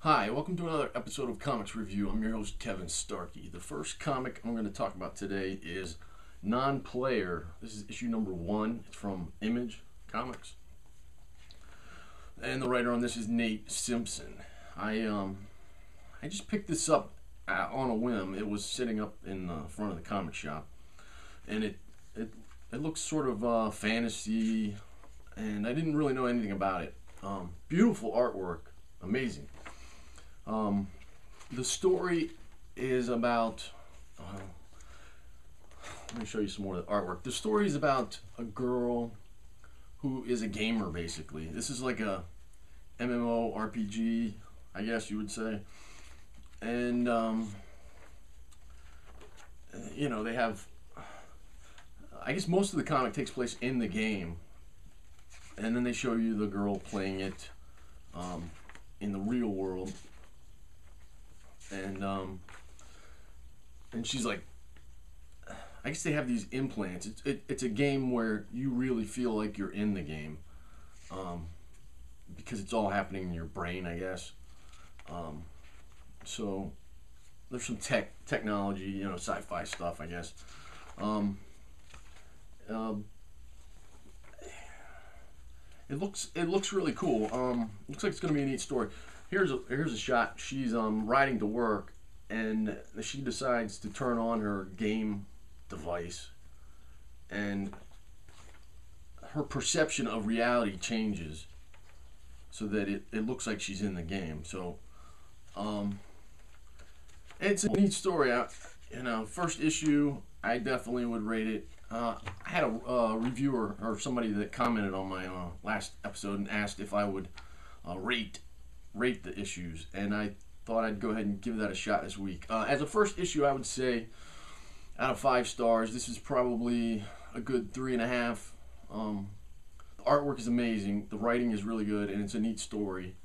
Hi, welcome to another episode of Comics Review. I'm your host, Kevin Starkey. The first comic I'm going to talk about today is Nonplayer. This is issue number 1. It's from Image Comics. And the writer on this is Nate Simpson. I just picked this up on a whim. It was sitting up in the front of the comic shop. And it looks sort of fantasy, and I didn't really know anything about it. Beautiful artwork. Amazing. The story is about, let me show you some more of the artwork. The story is about a girl who is a gamer, basically. This is like a MMORPG, I guess you would say. And, you know, they have, I guess most of the comic takes place in the game. And then they show you the girl playing it in the real world. And she's like, I guess they have these implants. It's a game where you really feel like you're in the game, because it's all happening in your brain, I guess. So there's some technology, you know, sci-fi stuff, I guess. It looks really cool. Looks like it's gonna be a neat story. Here's a shot. She's riding to work, and she decides to turn on her game device, and her perception of reality changes so that it looks like she's in the game. So it's a neat story. You know, first issue, I definitely would rate it. I had a reviewer or somebody that commented on my last episode and asked if I would rate the issues, and I thought I'd go ahead and give that a shot this week. As a first issue, I would say out of 5 stars, this is probably a good 3.5. The artwork is amazing, the writing is really good, and it's a neat story.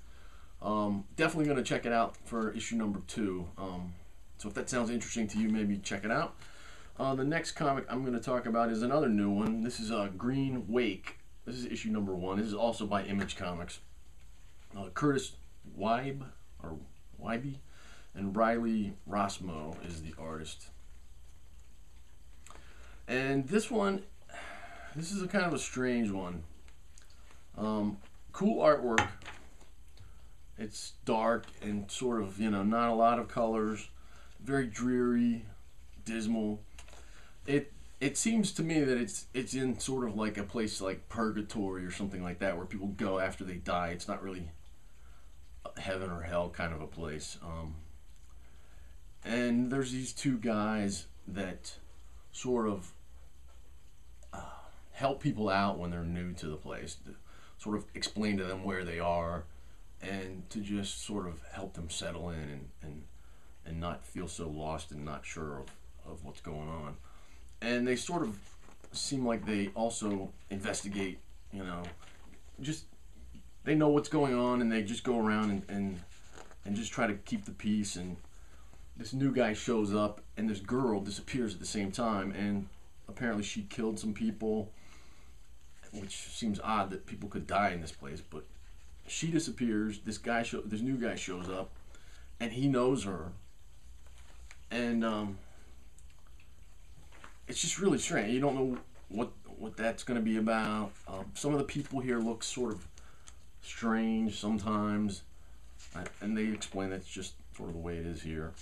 Definitely going to check it out for issue number 2. So if that sounds interesting to you, maybe check it out. The next comic I'm going to talk about is another new one. This is Green Wake. This is issue number 1. This is also by Image Comics. Curtis Wybe and Riley Rossmo is the artist. And this is a kind of a strange one. Cool artwork. It's dark and sort of, you know, not a lot of colors. Very dreary, dismal. It seems to me that it's in sort of like a place like purgatory or something like that, where people go after they die. It's not really heaven or hell kind of a place. And there's these 2 guys that sort of help people out when they're new to the place, to sort of explain to them where they are, and to just sort of help them settle in and not feel so lost and not sure of what's going on. And they sort of seem like they also investigate, you know, just they know what's going on, and they just go around and just try to keep the peace. And this new guy shows up, and this girl disappears at the same time, and apparently she killed some people, which seems odd that people could die in this place. But she disappears. This new guy shows up, and he knows her, and it's just really strange. You don't know what that's going to be about. Some of the people here look sort of strange sometimes, and they explain that's just sort of the way it is here.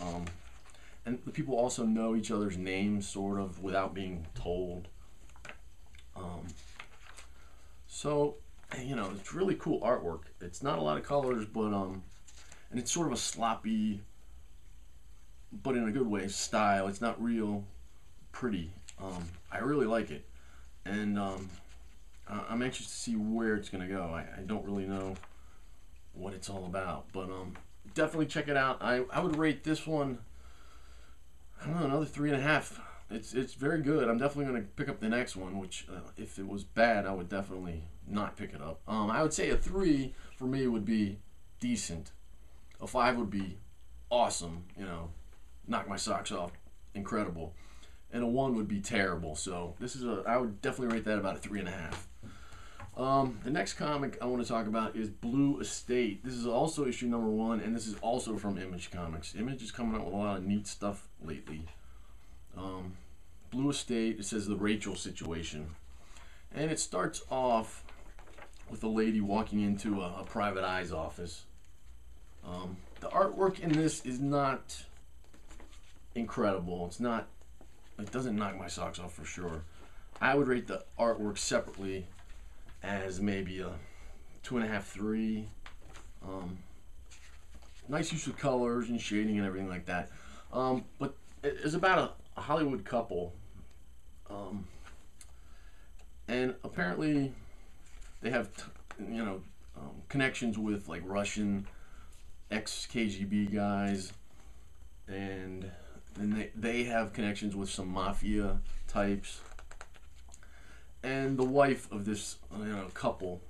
And the people also know each other's names sort of without being told. So, you know, it's really cool artwork. It's not a lot of colors, but and it's sort of a sloppy, but in a good way, style. It's not real pretty. I really like it, and I'm anxious to see where it's gonna go. I don't really know what it's all about, but definitely check it out. I would rate this one, I don't know, another 3.5. It's very good. I'm definitely gonna pick up the next one, which if it was bad, I would definitely not pick it up. I would say a 3 for me would be decent. A 5 would be awesome, you know, knock my socks off, incredible. And a 1 would be terrible. So this is I would definitely rate that about a 3.5. The next comic I want to talk about is Blue Estate. This is also issue number 1, and this is also from Image Comics. Image is coming out with a lot of neat stuff lately. Blue Estate, it says the Rachel situation. And it starts off with a lady walking into a private eye's office. The artwork in this is not incredible. It doesn't knock my socks off for sure. I would rate the artwork separately as maybe a 2.5, 3. Nice use of colors and shading and everything like that. But it's about a Hollywood couple. And apparently they have, connections with like Russian ex-KGB guys, and then they have connections with some mafia types. And the wife of this couple,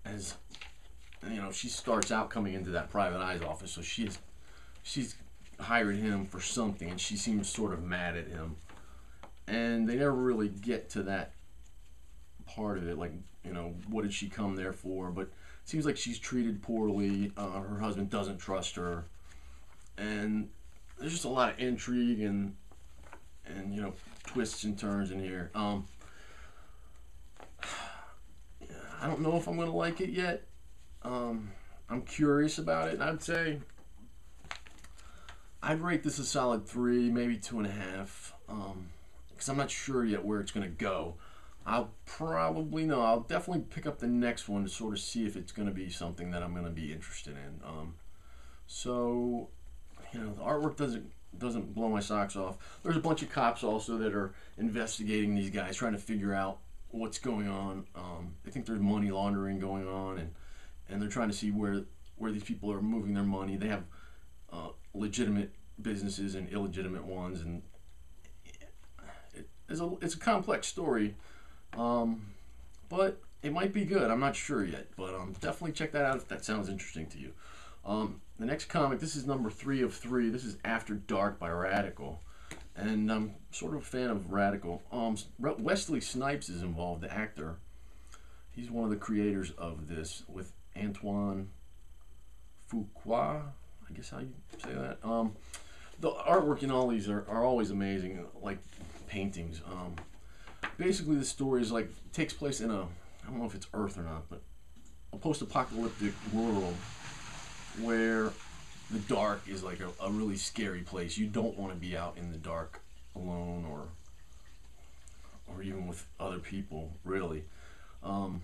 as she starts out coming into that private eye's office, so she's hired him for something, and she seems sort of mad at him, and they never really get to that part of it, like, what did she come there for? But it seems like she's treated poorly. Her husband doesn't trust her, and there's just a lot of intrigue and twists and turns in here. I don't know if I'm gonna like it yet. I'm curious about it, and I'd rate this a solid 3, maybe 2.5, because I'm not sure yet where it's gonna go. I'll definitely pick up the next one to sort of see if it's going to be something that I'm going to be interested in. So, the artwork doesn't blow my socks off. There's a bunch of cops also that are investigating these guys, trying to figure out what's going on. They think there's money laundering going on, and they're trying to see where these people are moving their money. They have legitimate businesses and illegitimate ones, and it's a complex story. But it might be good. I'm not sure yet, but definitely check that out if that sounds interesting to you. The next comic, this is number 3 of 3. This is After Dark by Radical, and I'm sort of a fan of Radical. Wesley Snipes is involved, the actor. He's one of the creators of this, with Antoine Fuqua, I guess how you say that. The artwork in all these are always amazing, like paintings. Basically, the story is takes place in I don't know if it's Earth or not, but a post-apocalyptic world where the dark is like a really scary place. You don't want to be out in the dark alone or even with other people, really. And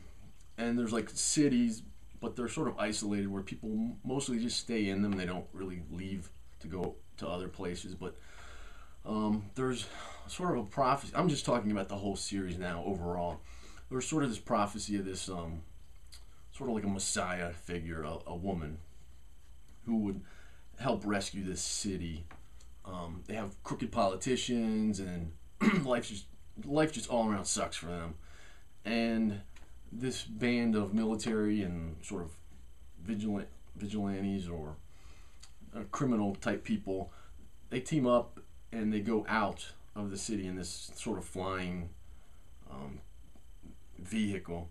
there's like cities, but they're sort of isolated where people mostly just stay in them. They don't really leave to go to other places, but there's sort of a prophecy. I'm just talking about the whole series now overall. There's sort of this prophecy of this sort of like a messiah figure, a woman who would help rescue this city. They have crooked politicians, and life just all around sucks for them. And this band of military and sort of vigilantes or criminal type people, they team up and they go out of the city in this sort of flying vehicle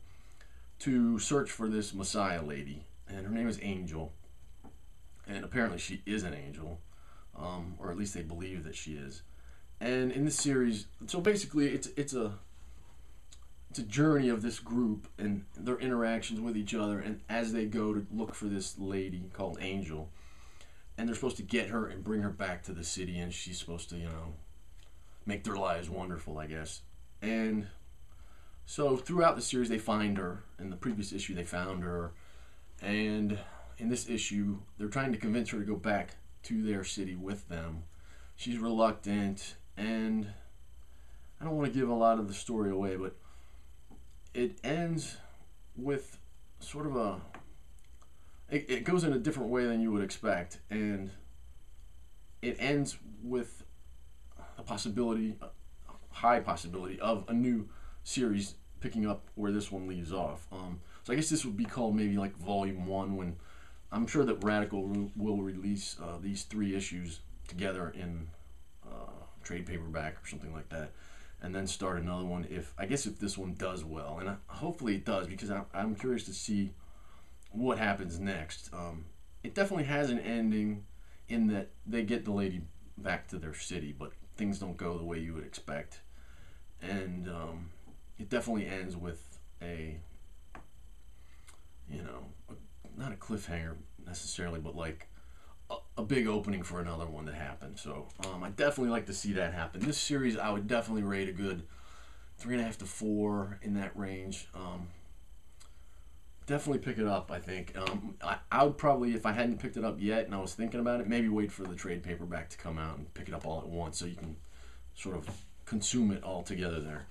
to search for this Messiah lady, and her name is Angel, and apparently she is an angel, or at least they believe that she is. And in this series, so basically it's a journey of this group and their interactions with each other, and as they go to look for this lady called Angel, and they're supposed to get her and bring her back to the city, and she's supposed to, make their lives wonderful, I guess. And so throughout the series, they find her. In the previous issue, they found her, and in this issue, they're trying to convince her to go back to their city with them. She's reluctant, and I don't want to give a lot of the story away, but it ends with sort of it goes in a different way than you would expect, and it ends with a high possibility of a new series picking up where this one leaves off. So I guess this would be called maybe like Volume 1, when I'm sure that Radical will release these 3 issues together in trade paperback or something like that. and then start another one if this one does well, and hopefully it does, because I'm curious to see what happens next. It definitely has an ending in that they get the lady back to their city, but things don't go the way you would expect, and it definitely ends with a, not a cliffhanger necessarily, but like a big opening for another one to happen. So I definitely like to see that happen. This series I would definitely rate a good 3.5 to 4, in that range. Definitely pick it up, I think. I would probably, if I hadn't picked it up yet and I was thinking about it, maybe wait for the trade paperback to come out and pick it up all at once so you can sort of consume it all together there.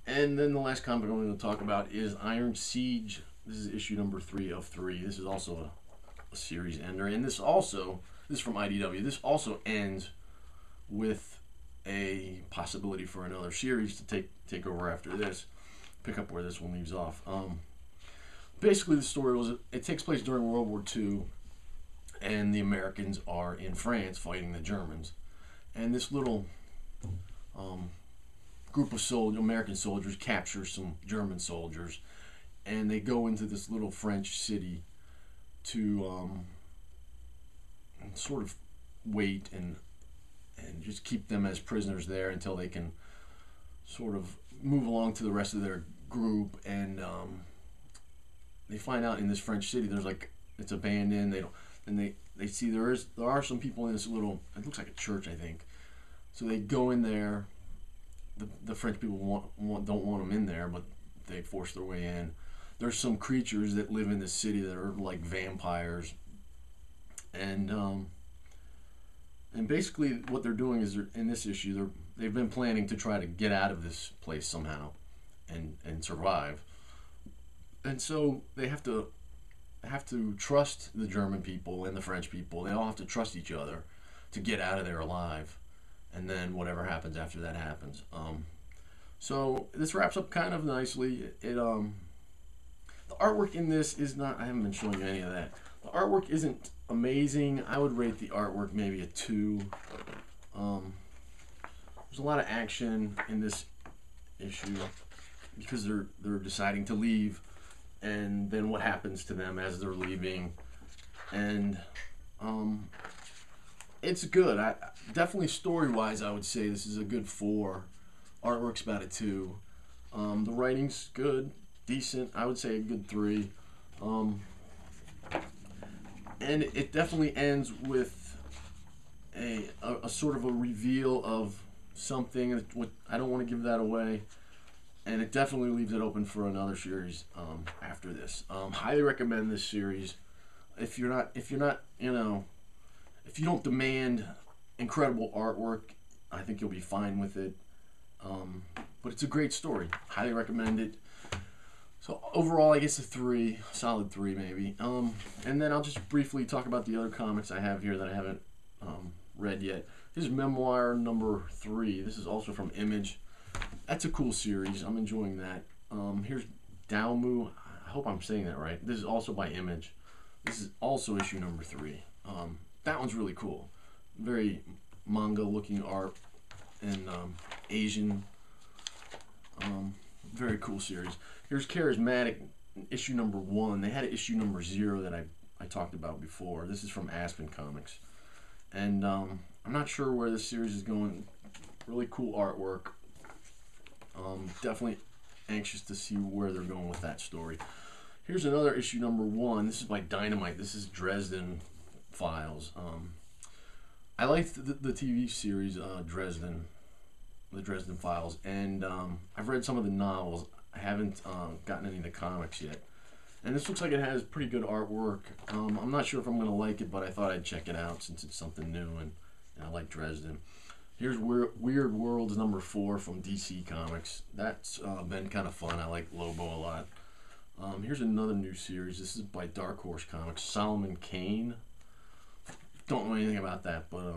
And then the last comic I'm going to talk about is Iron Siege. This is issue number 3 of 3. This is also a series ender, and this is from IDW. This also ends with a possibility for another series to take over after this, pick up where this one leaves off. Basically, the story it takes place during World War II, and the Americans are in France fighting the Germans, and this little group of American soldiers captures some German soldiers, and they go into this little French city to sort of wait and just keep them as prisoners there until they can sort of move along to the rest of their group. And they find out in this French city it's abandoned. They see there are some people in this little, it looks like a church, I think. So they go in there. The French people don't want them in there, but they force their way in. There's some creatures that live in this city that are like vampires, and basically what they're doing is in this issue they've been planning to try to get out of this place somehow, and survive. And so they have to trust the German people and the French people. They all have to trust each other to get out of there alive, and then whatever happens after that happens. So this wraps up kind of nicely. The artwork in this is not, I haven't been showing you any of that. The artwork isn't amazing. I would rate the artwork maybe a 2. There's a lot of action in this issue because they're deciding to leave, and then what happens to them as they're leaving. And it's good. Definitely story-wise, I would say this is a good 4. Artwork's about a 2. The writing's good, decent. I would say a good 3. And it definitely ends with a sort of a reveal of something. I don't want to give that away, and it definitely leaves it open for another series after this. Highly recommend this series. If you don't demand incredible artwork, I think you'll be fine with it. But it's a great story. Highly recommend it. So overall, I guess a 3, solid 3 maybe. And then I'll just briefly talk about the other comics I have here that I haven't read yet. This is Memoir number 3. This is also from Image. That's a cool series. I'm enjoying that. Here's Daomu. I hope I'm saying that right. This is also by Image. This is also issue number 3. That one's really cool. Very manga-looking art and Asian. Very cool series. Here's Charismatic, issue number 1. They had an issue number 0 that I talked about before. This is from Aspen Comics. And I'm not sure where this series is going. Really cool artwork. Definitely anxious to see where they're going with that story. Here's another issue number 1. This is by Dynamite. This is Dresden Files. I liked the TV series Dresden, the Dresden Files, and I've read some of the novels. I haven't gotten any of the comics yet. And this looks like it has pretty good artwork. I'm not sure if I'm going to like it, but I thought I'd check it out since it's something new, and I like Dresden. Here's Weird Worlds number 4 from DC Comics. That's been kind of fun. I like Lobo a lot. Here's another new series. This is by Dark Horse Comics. Solomon Kane. Don't know anything about that, but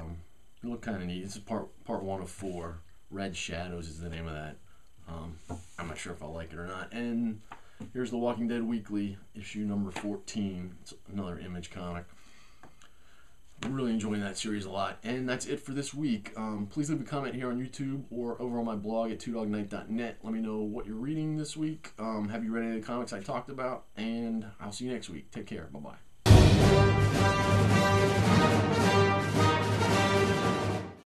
it looked kind of neat. This is part 1 of 4. Red Shadows is the name of that. I'm not sure if I'll like it or not. And here's The Walking Dead Weekly, issue number 14. It's another Image comic. I'm really enjoying that series a lot. And that's it for this week. Please leave a comment here on YouTube or over on my blog at twodognight.net. Let me know what you're reading this week. Have you read any of the comics I talked about? And I'll see you next week. Take care. Bye-bye.